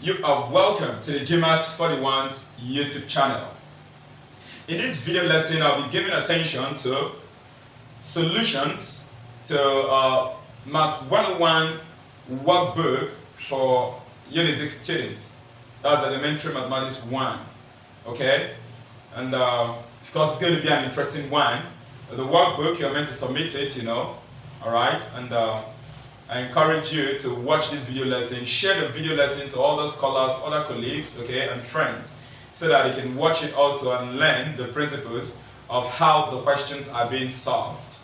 You are welcome to the GMAT41's YouTube channel. In this video lesson, I'll be giving attention to solutions to Math 101 workbook for Unizik students. That's elementary mathematics 1. Okay? And of course, it's going to be an interesting one. The workbook, you're meant to submit it, Alright? And I encourage you to watch this video lesson, share the video lesson to other scholars, other colleagues, okay, and friends, so that they can watch it also and learn the principles of how the questions are being solved.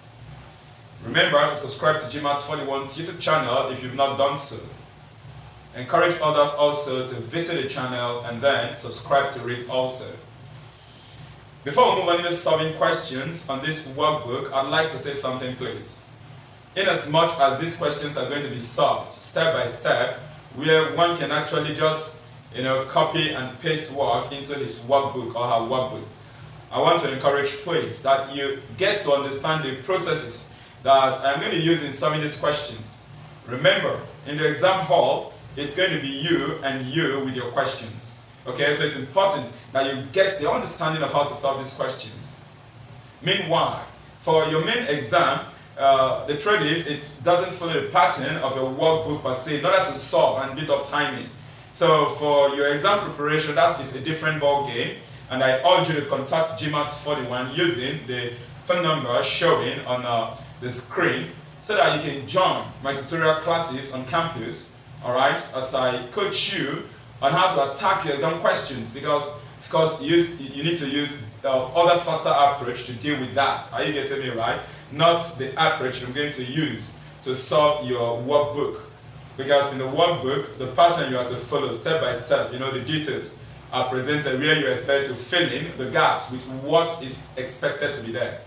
Remember to subscribe to GMAT41's YouTube channel if you've not done so. Encourage others also to visit the channel and then subscribe to it also. Before we move on into solving questions on this workbook, I'd like to say something, please. In as much as these questions are going to be solved step by step, where one can actually just copy and paste work into his workbook or her workbook, I want to encourage, please, that you get to understand the processes that I'm going to use in solving these questions. Remember, in the exam hall, it's going to be you and you with your questions. Okay, so it's important that you get the understanding of how to solve these questions. Meanwhile, for your main exam, the truth is it doesn't follow the pattern of a workbook per se in order to solve and bit of timing. So for your exam preparation, that is a different ball game, and I urge you to contact GMAT41 using the phone number showing on the screen so that you can join my tutorial classes on campus, alright, as I coach you on how to attack your exam questions, because of course you need to use other faster approach to deal with that. Are you getting me right? Not the approach I'm going to use to solve your workbook. Because in the workbook, the pattern you have to follow step by step, the details are presented where you expect to fill in the gaps with what is expected to be there.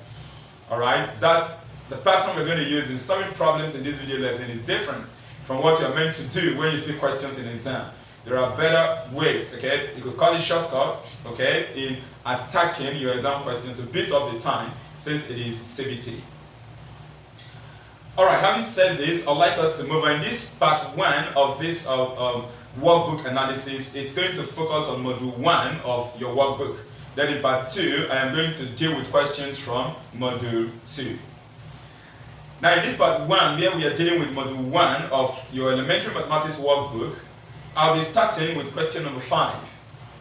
Alright? That's the pattern we're going to use in solving problems in this video lesson is different from what you're meant to do when you see questions in exam. There are better ways, okay? You could call it shortcuts, okay, in attacking your exam question to beat up the time since it is CBT. Alright, having said this, I'd like us to move on. This part 1 of this workbook analysis, it's going to focus on module 1 of your workbook. Then in part 2, I am going to deal with questions from module 2. Now in this part 1, where we are dealing with module 1 of your elementary mathematics workbook, I'll be starting with question number 5.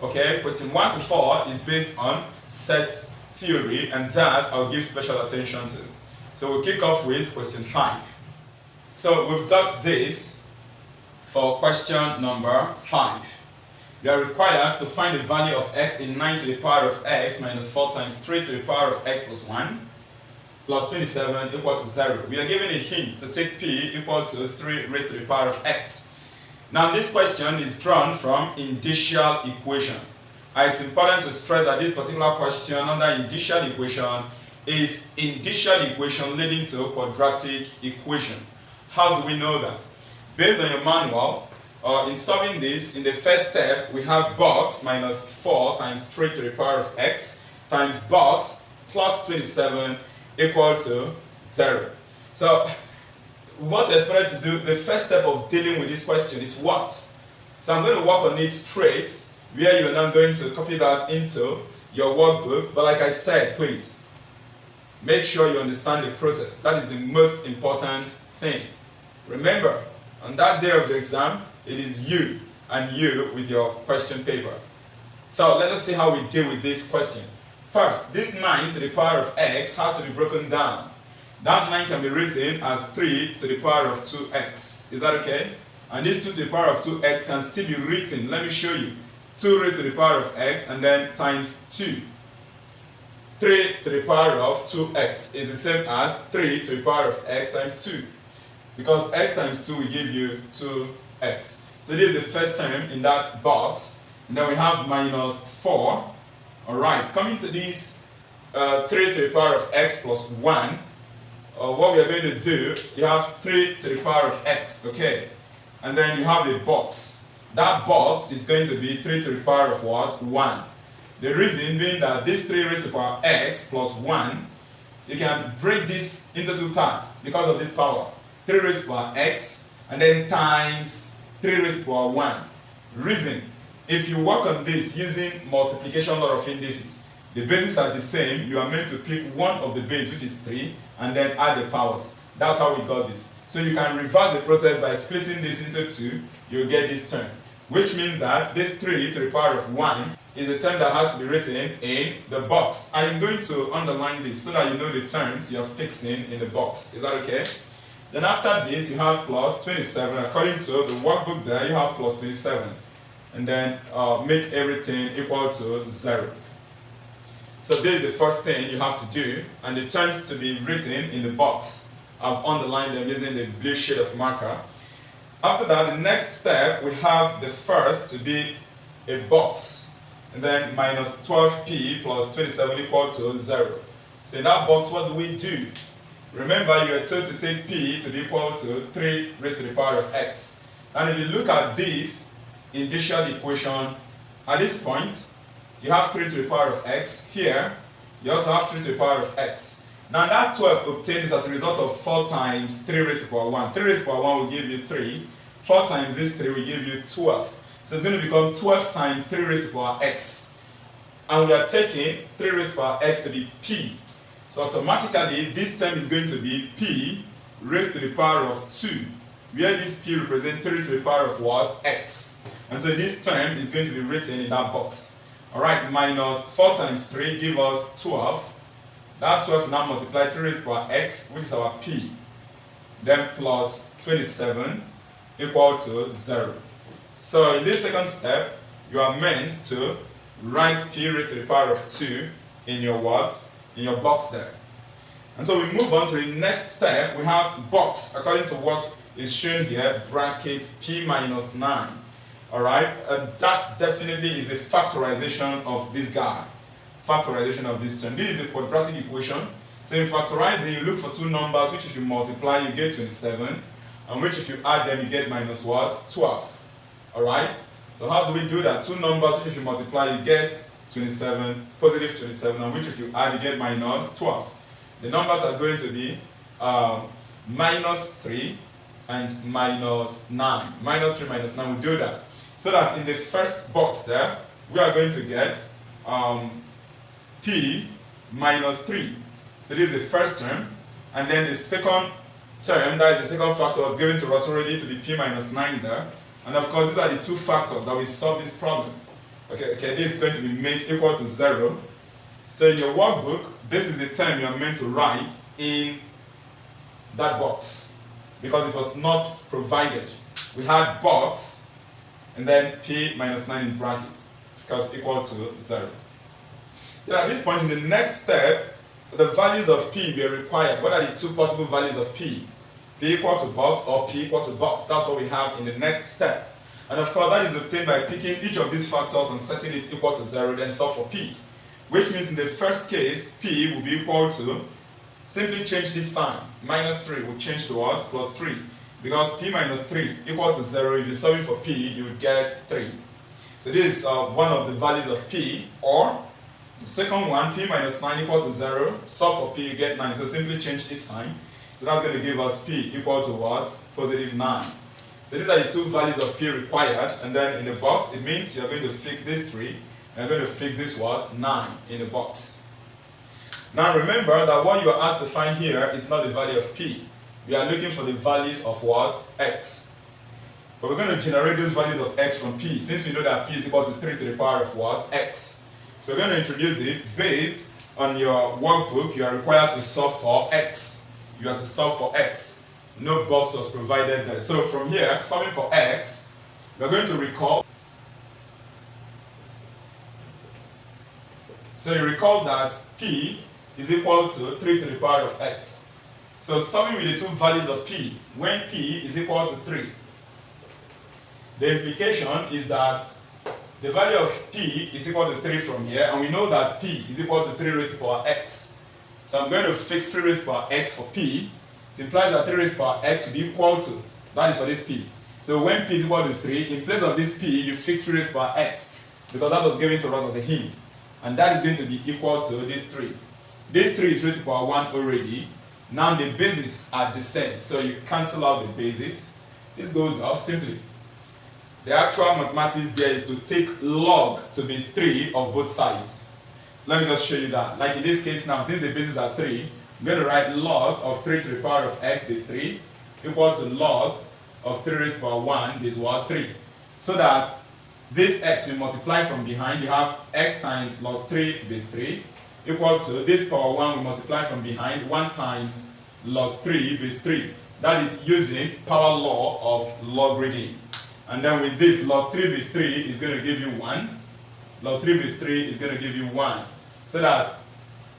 Okay, question 1 to 4 is based on set theory, and that I'll give special attention to. So we'll kick off with question 5. So we've got this for question number 5. You are required to find the value of x in 9 to the power of x minus 4 times 3 to the power of x plus 1 plus 27 equal to 0. We are given a hint to take p equal to 3 raised to the power of x. Now this question is drawn from indicial equation. It's important to stress that this particular question under indicial equation is indicial equation leading to a quadratic equation. How do we know that? Based on your manual, in solving this, in the first step, we have box minus 4 times 3 to the power of x times box plus 27 equal to 0. So what we're expected to do, the first step of dealing with this question is what? So I'm going to work on it straight, where you're now going to copy that into your workbook. But like I said, please, make sure you understand the process. That is the most important thing. Remember, on that day of the exam, it is you and you with your question paper. So let us see how we deal with this question. First, this 9 to the power of x has to be broken down. That 9 can be written as 3 to the power of 2x. Is that okay? And this 2 to the power of 2x can still be written. Let me show you. 2 raised to the power of x and then times 2. 3 to the power of 2x is the same as 3 to the power of x times 2. Because x times 2 will give you 2x. So this is the first term in that box. And then we have minus 4. Alright, coming to this 3 to the power of x plus 1. What we are going to do, you have 3 to the power of x, okay? And then you have a box. That box is going to be 3 to the power of what? 1. The reason being that this 3 raised to the power x plus 1, you can break this into 2 parts because of this power. 3 raised to the power x, and then times 3 raised to the power 1. Reason: if you work on this using multiplication law of indices, the bases are the same, you are meant to pick one of the base, which is 3, and then add the powers. That's how we got this. So you can reverse the process by splitting this into 2, you'll get this term. Which means that this 3 to the power of 1 is a term that has to be written in the box. I am going to underline this so that you know the terms you're fixing in the box. Is that okay? Then after this, you have plus 27. According to the workbook there, you have plus 27. And then make everything equal to 0. So this is the first thing you have to do, and the terms to be written in the box. I've underlined them using the blue shade of marker. After that, the next step, we have the first to be a box, and then minus 12p plus 27 equal to 0. So in that box, what do we do? Remember, you are told to take p to be equal to 3 raised to the power of x. And if you look at this initial equation, at this point, you have 3 to the power of x. Here, you also have 3 to the power of x. Now that 12 obtained is as a result of 4 times 3 raised to the power 1. 3 raised to the power 1 will give you 3. 4 times this 3 will give you 12. So it's going to become 12 times 3 raised to the power x. And we are taking 3 raised to the power x to be p. So automatically, this term is going to be p raised to the power of 2, where this p represents 3 to the power of what? X. And so this term is going to be written in that box. Alright, minus 4 times 3 give us 12. That 12 now multiply 3 raised to the power x, which is our p. Then plus 27 equal to 0. So in this second step, you are meant to write p raised to the power of 2 in your words, in your box there. And so we move on to the next step. We have box, according to what is shown here, brackets p minus 9. Alright, that definitely is a factorization of this guy. Factorization of this term. This is a quadratic equation. So in factorizing, you look for two numbers, which if you multiply, you get 27, and which if you add them, you get minus what? 12. Alright? So how do we do that? Two numbers, which if you multiply, you get 27, positive 27, and which if you add, you get minus 12. The numbers are going to be minus 3 and minus 9. Minus 3 minus 9, we do that. So that in the first box there, we are going to get p minus 3. So this is the first term. And then the second term, that is the second factor, was given to us already to be p minus 9 there. And of course, these are the two factors that will solve this problem. Okay, this is going to be made equal to 0. So in your workbook, this is the term you are meant to write in that box, because it was not provided. We had box, and then p minus 9 in brackets, because equal to 0. Then at this point in the next step, the values of p were required. What are the two possible values of p? P equal to box or p equal to box. That's what we have in the next step. And of course, that is obtained by picking each of these factors and setting it equal to 0, then solve for p. Which means in the first case, p will be equal to, simply change this sign. Minus 3 will change to what? Plus 3. Because p minus 3 equal to 0, if you're solving for p, you would get 3. So this is one of the values of p. Or the second one, p minus 9 equal to 0, solve for p, you get 9. So simply change this sign. So that's going to give us p equal to what? Positive 9. So these are the two values of p required. And then in the box, it means you're going to fix this 3. And you're going to fix this what? 9 in the box. Now remember that what you are asked to find here is not the value of p. We are looking for the values of what? X. But we're going to generate those values of x from p, since we know that p is equal to 3 to the power of what? X. So we're going to introduce it based on your workbook. You are required to solve for x. You have to solve for x. No box was provided there. So from here, solving for x, we're going to recall. So you recall that p is equal to 3 to the power of x. So solving with the two values of p, when p is equal to 3, the implication is that the value of p is equal to 3 from here, and we know that p is equal to 3 raised to the power x. So I'm going to fix 3 raised to the power x for p. It implies that 3 raised to the power x will be equal to, that is for this p. So when p is equal to 3, in place of this p, you fix 3 raised to the power x, because that was given to us as a hint. And that is going to be equal to this 3. This 3 is raised to the power 1 already. Now the bases are the same, so you cancel out the bases. This goes off simply. the actual mathematics there is to take log to base 3 of both sides. Let me just show you that. Like in this case now, since the bases are 3, I'm going to write log of 3 to the power of x base 3 equal to log of 3 raised to the power 1 base 3. So that this x will multiply from behind. You have x times log 3 base 3 equal to this power 1 will multiply from behind 1 times log 3 base 3. That is using power law of logarithm. And then with this, log 3 base 3 is going to give you 1. Log 3 base 3 is going to give you 1. So that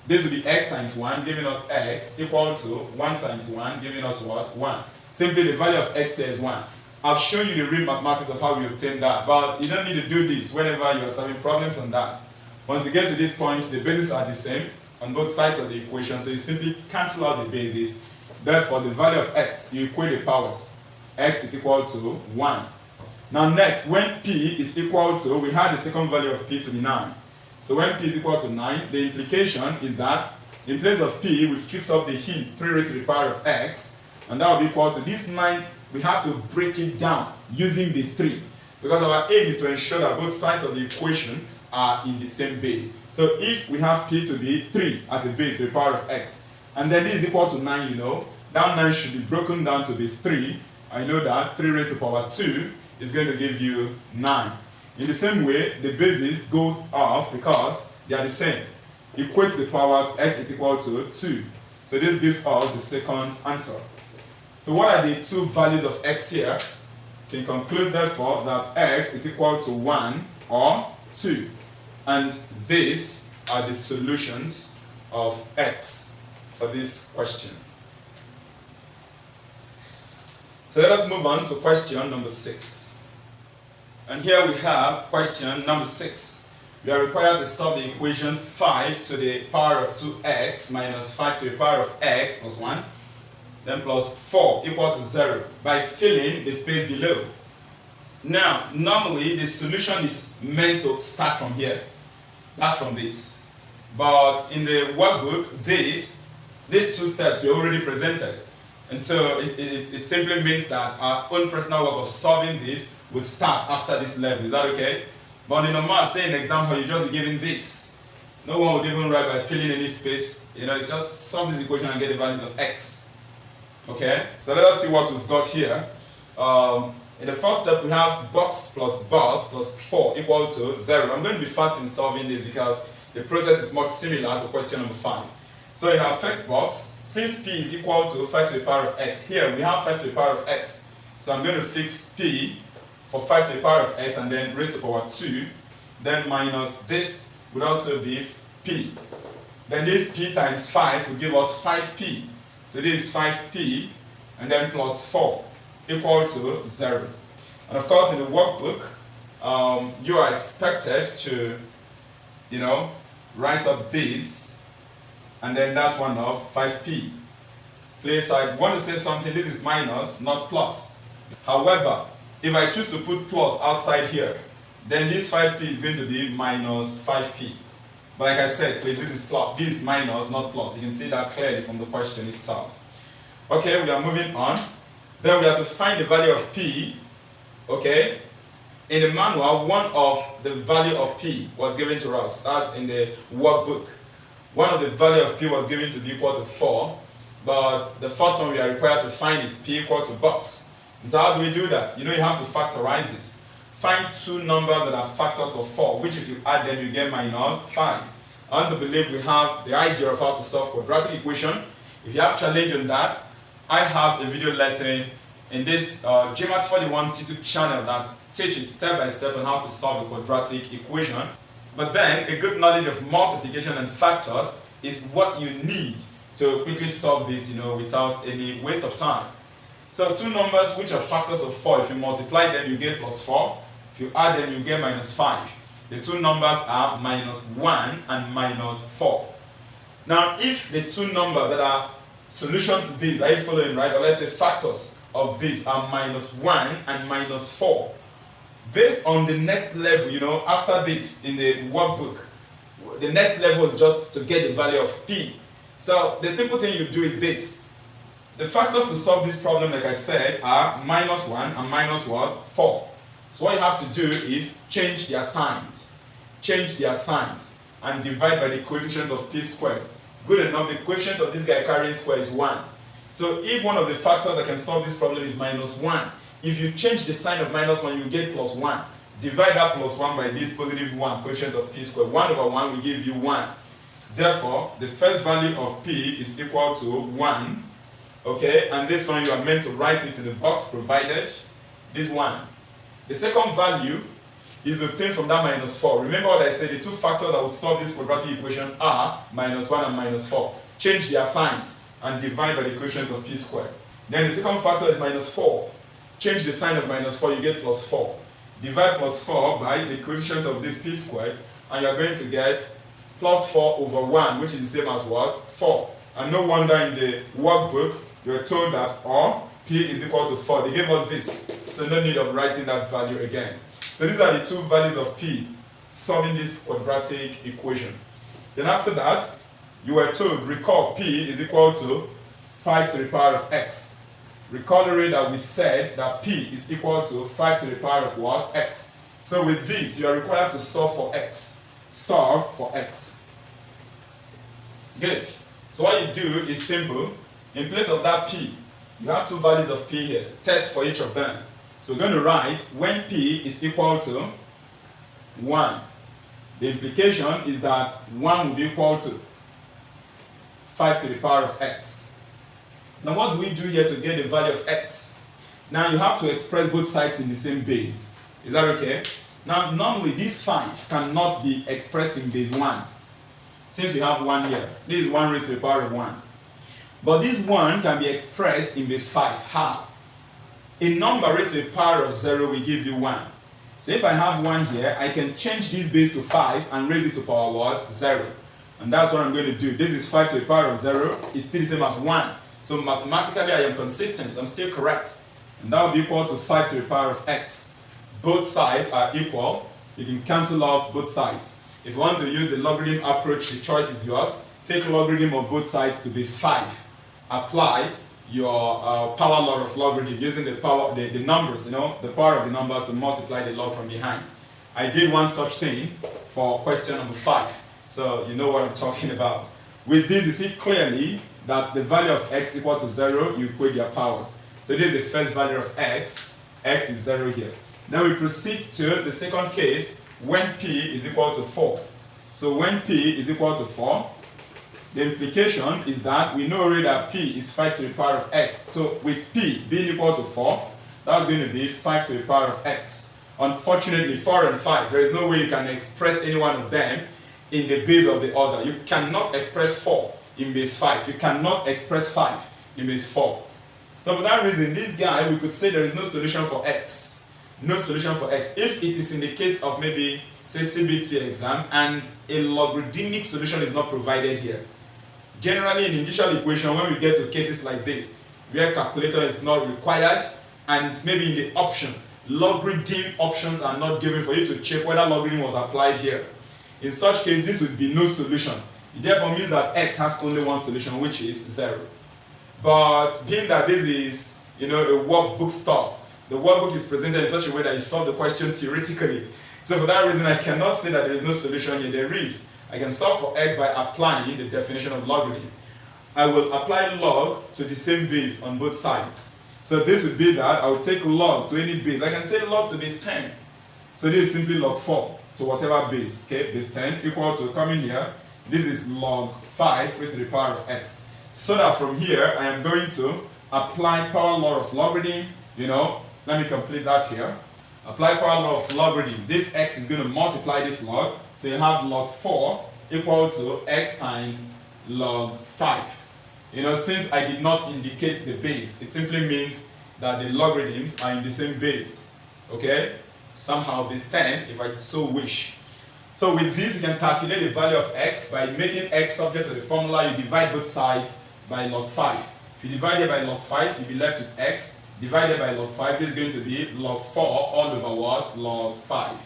this will be x times 1, giving us x equal to 1 times 1, giving us what? 1. Simply the value of x here is 1. I've shown you the real mathematics of how we obtain that, but you don't need to do this whenever you are solving problems on that. Once you get to this point, the bases are the same on both sides of the equation, so you simply cancel out the bases. Therefore, the value of x, you equate the powers. X is equal to 1. Now next, when p is equal to, we had the second value of p to be 9. So when p is equal to 9, the implication is that in place of p, we fix up the hint 3 raised to the power of x, and that will be equal to this 9. We have to break it down using base 3, because our aim is to ensure that both sides of the equation are in the same base. So if we have p to be 3 as a base to the power of x, and then this is equal to 9, you know, that 9 should be broken down to base 3. I know that 3 raised to the power 2 is going to give you 9. In the same way, the basis goes off because they are the same. Equate the powers, x is equal to 2. So this gives us the second answer. So what are the two values of x here? You can conclude therefore that x is equal to 1 or 2. And these are the solutions of x for this question. So let us move on to question number 6. And here we have question number 6. We are required to solve the equation 5 to the power of 2x minus 5 to the power of x plus 1, then plus 4 equal to 0 by filling the space below. Now, normally the solution is meant to start from here. That's from this. But in the workbook, these two steps were already presented. And so it simply means that our own personal work of solving this would start after this level. Is that okay? But in normal, say in example, you just be given this. No one would even write by filling any space. You know, it's just solve this equation and get the values of x. Okay? So let us see what we've got here. In the first step, we have box plus 4 equal to 0. I'm going to be fast in solving this because the process is much similar to question number 5. So in our first box, since p is equal to 5 to the power of x, here we have 5 to the power of x. So I'm going to fix p for 5 to the power of x and then raise to the power 2. Then minus this would also be p. Then this p times 5 will give us 5p. So this is 5p and then plus 4 equal to 0. And of course in the workbook, you are expected to, write up this and then that one of 5p. Please, I want to say something, this is minus, not plus. However, if I choose to put plus outside here, then this 5p is going to be minus 5p. But like I said, please, this is plus, this is minus, not plus. You can see that clearly from the question itself. Okay, we are moving on. Then we have to find the value of p. Okay, in the manual, one of the value of p was given to us. That's in the workbook. One of the value of p was given to be equal to 4, but the first one we are required to find it, p equal to box. And so how do we do that? You have to factorize this. Find two numbers that are factors of 4, which if you add them, you get minus 5. I want to believe we have the idea of how to solve quadratic equation. If you have challenge on that, I have a video lesson in this GMAT 41 YouTube channel that teaches step by step on how to solve a quadratic equation. But then a good knowledge of multiplication and factors is what you need to quickly solve this, without any waste of time. So two numbers which are factors of 4, if you multiply them, you get plus 4. If you add them, you get minus 5. The two numbers are minus 1 and minus 4. Now, if the two numbers that are solution to this, are you following, right? Or let's say factors of this are minus 1 and minus 4. Based on the next level, after this in the workbook, the next level is just to get the value of p. So the simple thing you do is this. The factors to solve this problem, like I said, are minus 1 and minus what? 4. So what you have to do is change their signs. Change their signs and divide by the coefficient of p squared. Good enough, the coefficient of this guy carrying square is 1. So if one of the factors that can solve this problem is -1, if you change the sign of -1, you get +1. Divide that +1 by this +1, coefficient of p squared. 1 over 1 will give you 1. Therefore, the first value of p is equal to 1. Okay, and this one you are meant to write it in the box provided. This 1. The second value is obtained from that -4. Remember what I said, the two factors that will solve this quadratic equation are -1 and -4. Change their signs and divide by the coefficient of p squared. Then the second factor is -4. Change the sign of -4, you get +4. Divide +4 by the coefficient of this p squared, and you are going to get +4 over 1, which is the same as what? 4. And no wonder in the workbook, you are told that p is equal to 4. They gave us this, so no need of writing that value again. So these are the two values of p solving this quadratic equation. Then after that, you were told, recall p is equal to 5 to the power of x. Recall already that we said that p is equal to 5 to the power of what? X. So with this, you are required to solve for x. Solve for x. Good. So what you do is simple. In place of that p, you have two values of p here. Test for each of them. So we're going to write when p is equal to 1. The implication is that 1 will be equal to 5 to the power of x. Now what do we do here to get the value of x? Now you have to express both sides in the same base. Is that okay? Now normally this 5 cannot be expressed in base 1. Since we have 1 here. This is 1 raised to the power of 1. But this 1 can be expressed in base 5. How? A number raised to the power of 0 will give you 1. So if I have 1 here, I can change this base to 5 and raise it to power what? 0. And that's what I'm going to do. This is 5 to the power of 0. It's still the same as 1. So mathematically I am consistent. I'm still correct. And that will be equal to 5 to the power of x. Both sides are equal. You can cancel off both sides. If you want to use the logarithm approach, the choice is yours. Take logarithm of both sides to base 5. Apply your power law of logarithm using the power, the numbers, the power of the numbers to multiply the log from behind. I did one such thing for question number 5. So you know what I'm talking about. With this, you see clearly that the value of x equal to 0, you equate their powers. So this is the first value of x. X is 0 here. Now we proceed to the second case when p is equal to 4. So when p is equal to 4, the implication is that we know already that p is 5 to the power of x. So with p being equal to 4, that's going to be 5 to the power of x. Unfortunately, 4 and 5, there is no way you can express any one of them in the base of the other. You cannot express 4 in base 5. You cannot express 5 in base 4. So for that reason, this guy, we could say there is no solution for x. No solution for x. If it is in the case of maybe, say, CBT exam, and a logarithmic solution is not provided here. Generally, in initial equation, when we get to cases like this, where calculator is not required, and maybe in the option, logarithm options are not given for you to check whether logarithm was applied here. In such case, this would be no solution. It therefore means that x has only one solution, which is 0. But being that this is, a workbook stuff, the workbook is presented in such a way that you solve the question theoretically. So for that reason, I cannot say that there is no solution here. There is. I can solve for x by applying the definition of logarithm. I will apply log to the same base on both sides. So this would be that I will take log to any base. I can say log to base 10. So this is simply log 4 to whatever base. Okay, base 10 equal to, coming here, this is log 5 raised to the power of x. So that from here, I am going to apply power law of logarithm. Let me complete that here. Apply power law of logarithm. This x is going to multiply this log. So you have log 4 equal to x times log 5. Since I did not indicate the base, it simply means that the logarithms are in the same base. Okay? Somehow base 10, if I so wish. So with this, you can calculate the value of x by making x subject to the formula. You divide both sides by log 5. If you divide it by log 5, you'll be left with x. Divided by log 5, this is going to be log 4 all over what? Log 5.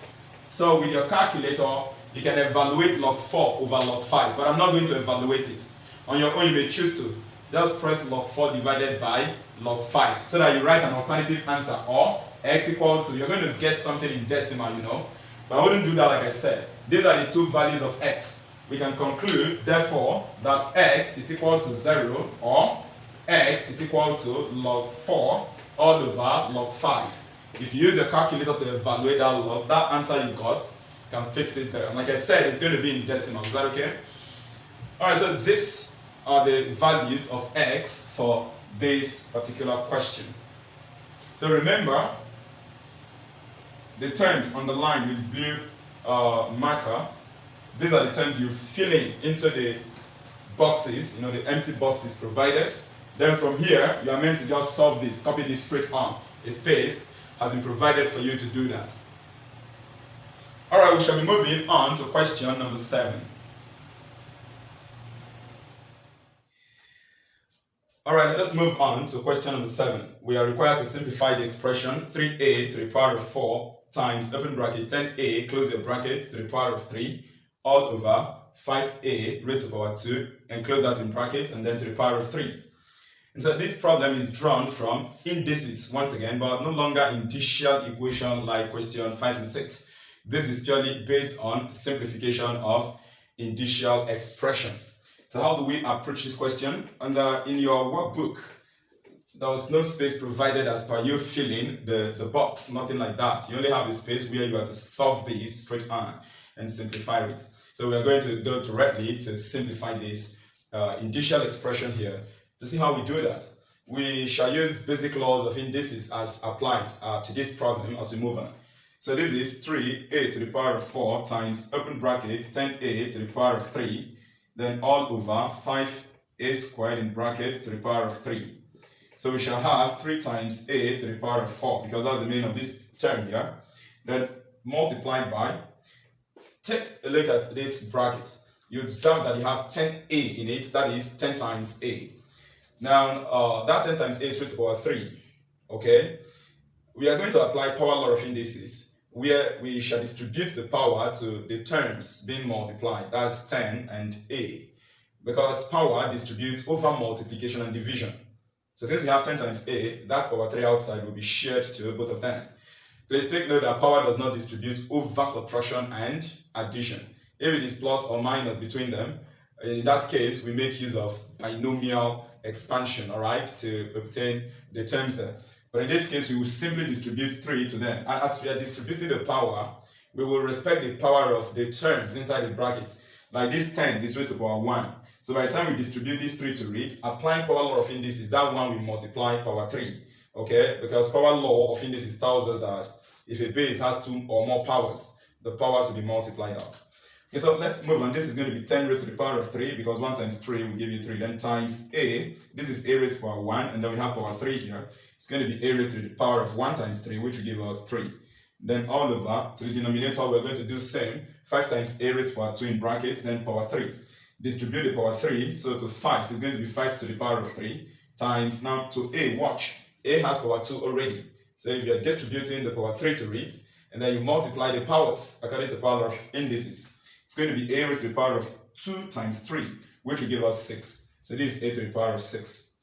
So with your calculator, you can evaluate log 4 over log 5, but I'm not going to evaluate it. On your own, you may choose to. just press log 4 divided by log 5 so that you write an alternative answer, or x equal to, you're going to get something in decimal, but I wouldn't do that like I said. These are the two values of x. We can conclude, therefore, that x is equal to 0, or x is equal to log 4 all over log 5. If you use your calculator to evaluate that log, that answer you got, you can fix it there. And like I said, it's going to be in decimal. Is that okay? Alright, so these are the values of x for this particular question. So remember, the terms underlined with blue marker, these are the terms you fill in into the boxes, the empty boxes provided. Then from here, you are meant to just solve this, copy this straight on. A space has been provided for you to do that. Alright, we shall be moving on to question number 7. Alright, let us move on to question number 7. We are required to simplify the expression 3a to the power of 4 times, open bracket, 10a, close your bracket, to the power of 3, all over 5a raised to the power 2, and close that in bracket, and then to the power of 3. And so this problem is drawn from indices once again, but no longer indicial equation like question 5 and 6. This is purely based on simplification of indicial expression. So how do we approach this question? And in your workbook, there was no space provided as per you filling the box, nothing like that. You only have a space where you have to solve this straight on and simplify it. So we are going to go directly to simplify this indicial expression here. To see how we do that, we shall use basic laws of indices as applied to this problem as we move on. So this is 3a to the power of 4 times, open bracket, 10a to the power of 3, then all over 5a squared in brackets to the power of 3. So we shall have 3 times a to the power of 4, because that's the meaning of this term here. Then multiplied by, take a look at this bracket. You observe that you have 10a in it, that is 10 times a. Now, that 10 times a is raised to the power 3, okay? We are going to apply power law of indices, where we shall distribute the power to the terms being multiplied, that's 10 and a, because power distributes over multiplication and division. So since we have 10 times a, that power 3 outside will be shared to both of them. Please take note that power does not distribute over subtraction and addition. If it is plus or minus between them, in that case, we make use of binomial expansion, alright, to obtain the terms there. But in this case, we will simply distribute 3 to them. And as we are distributing the power, we will respect the power of the terms inside the brackets. Like this 10 is raised to power 1. So by the time we distribute these 3 to it, applying power law of indices, that one will multiply power 3. Okay? Because power law of indices tells us that if a base has 2 or more powers, the powers will be multiplied out. Okay, so let's move on. This is going to be 10 raised to the power of 3, because 1 times 3 will give you 3. Then times a, this is a raised to power 1, and then we have power 3 here. It's going to be a raised to the power of 1 times 3, which will give us 3. Then all over, to the denominator, we're going to do same. 5 times a raised to power 2 in brackets, then power 3. Distribute the power 3, so to 5 is going to be 5 to the power of 3, times now to a, watch. A has power 2 already. So if you're distributing the power 3 to it, and then you multiply the powers according to power of indices, it's going to be a raised to the power of 2 times 3, which will give us 6. So this is a to the power of 6.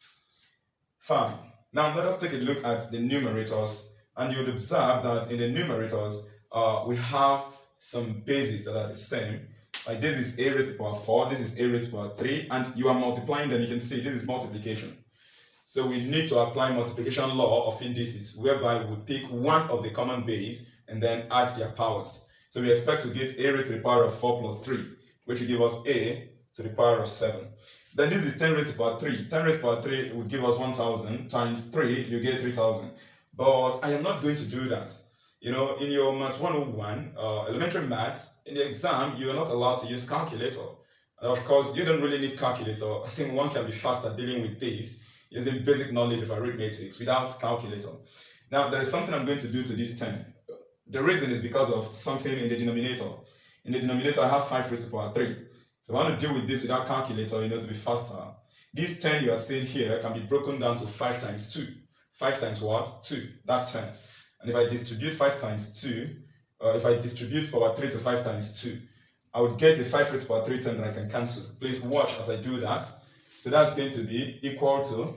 Fine. Now let us take a look at the numerators, and you would observe that in the numerators, we have some bases that are the same. Like this is a raised to the power 4, this is a raised to the power 3, and you are multiplying them. You can see this is multiplication. So we need to apply multiplication law of indices, whereby we pick one of the common base and then add their powers. So we expect to get a raised to the power of 4 plus 3, which will give us a to the power of 7. Then this is 10 raised to the power 3. 10 raised to the power 3 would give us 1000 times 3, you get 3000. But I am not going to do that. In your Math 101, elementary maths, in the exam, you are not allowed to use calculator. And of course, you don't really need calculator. I think one can be faster dealing with this using basic knowledge of arithmetic without calculator. Now, there is something I'm going to do to this 10. The reason is because of something in the denominator. In the denominator, I have 5 raised to the power 3. So I want to deal with this without calculator, to be faster. This 10 you are seeing here can be broken down to 5 times 2. 5 times what? 2. That's 10. And if I distribute 5 times 2, if I distribute power 3 to 5 times 2, I would get a 5 raised to the power 3 10 that I can cancel. Please watch as I do that. So that's going to be equal to,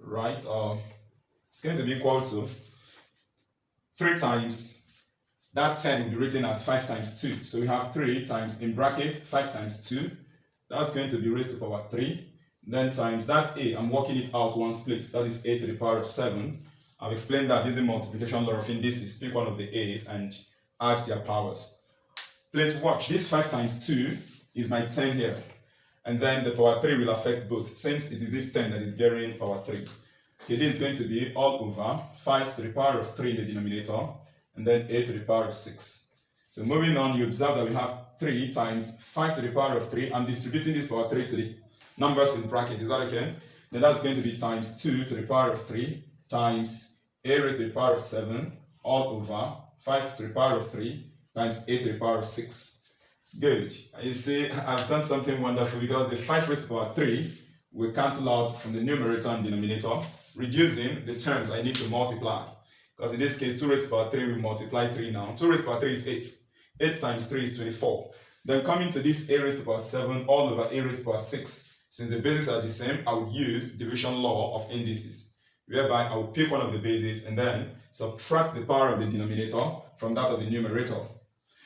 right, it's going to be equal to 3 times, that 10 will be written as 5 times 2. So we have 3 times, in bracket, 5 times 2. That's going to be raised to power 3. Then times that a, I'm working it out one split, that is a to the power of 7. I've explained that using multiplication law of indices. Pick one of the a's and add their powers. Please watch, this 5 times 2 is my 10 here. And then the power 3 will affect both, since it is this 10 that is bearing power 3. Okay, this is going to be all over 5 to the power of 3 in the denominator, and then a to the power of 6. So moving on, you observe that we have 3 times 5 to the power of 3. I'm distributing this power 3 to the numbers in bracket. Is that okay? Then that's going to be times 2 to the power of 3 times a raised to the power of 7 all over 5 to the power of 3 times a to the power of 6. Good. You see, I've done something wonderful because the 5 raised to the power of 3 will cancel out from the numerator and denominator, reducing the terms I need to multiply. Because in this case, 2 raised to the power of 3 will multiply 3 now. 2 raised to the power of 3 is 8. 8 times 3 is 24. Then coming to this a raised to the power of 7 all over a raised to the power of 6. Since the bases are the same, I would use division law of indices, whereby I will pick one of the bases and then subtract the power of the denominator from that of the numerator.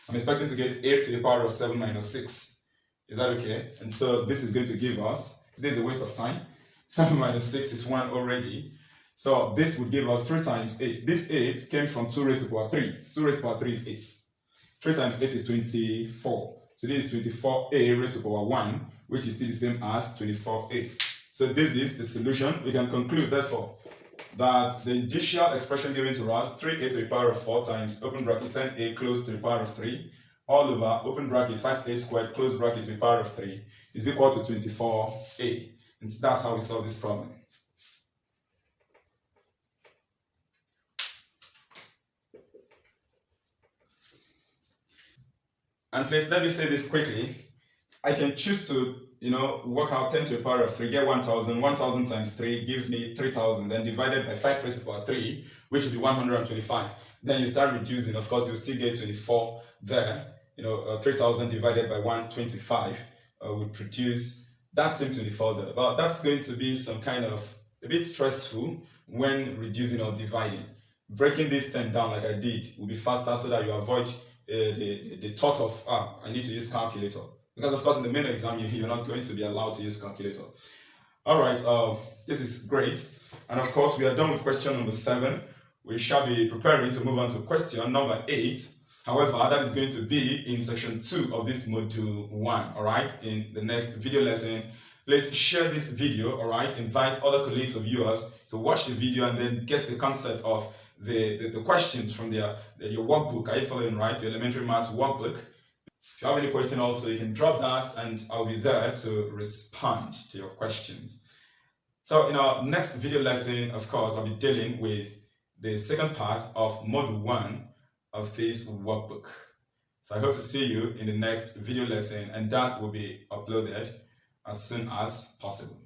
I'm expecting to get a to the power of 7 minus 6. Is that okay? And so this is going to give us, today is a waste of time. 7 minus 6 is 1 already. So this would give us 3 times 8. This 8 came from 2 raised to the power 3. 2 raised to the power 3 is 8. 3 times 8 is 24. So this is 24a raised to the power 1, which is still the same as 24a. So this is the solution. We can conclude, therefore, that the initial expression given to us, 3a to the power of 4 times, open bracket, 10a close to the power of 3, all over, open bracket, 5a squared, close bracket to the power of 3, is equal to 24a. And that's how we solve this problem. And please, let me say this quickly. I can choose to, work out 10 to the power of 3, get 1,000. 1,000 times 3 gives me 3,000. Then divided by 5 raised to the power of 3, which will be 125. Then you start reducing. Of course, you still get 24 there. 3,000 divided by 125 would produce that same 24 there. But that's going to be some kind of a bit stressful when reducing or dividing. Breaking this 10 down like I did will be faster so that you avoid the thought of, I need to use calculator. Because of course in the main exam you're not going to be allowed to use calculator. Alright, this is great. And of course we are done with question number 7. We shall be preparing to move on to question number 8. However, that is going to be in section 2 of this module 1, alright, in the next video lesson. Please share this video, alright, invite other colleagues of yours to watch the video and then get the concept of the questions from your workbook. Are you following, right? Your elementary maths workbook. If you have any question also, you can drop that and I'll be there to respond to your questions. So in our next video lesson, of course, I'll be dealing with the second part of module 1 of this workbook. So I hope to see you in the next video lesson, and that will be uploaded as soon as possible.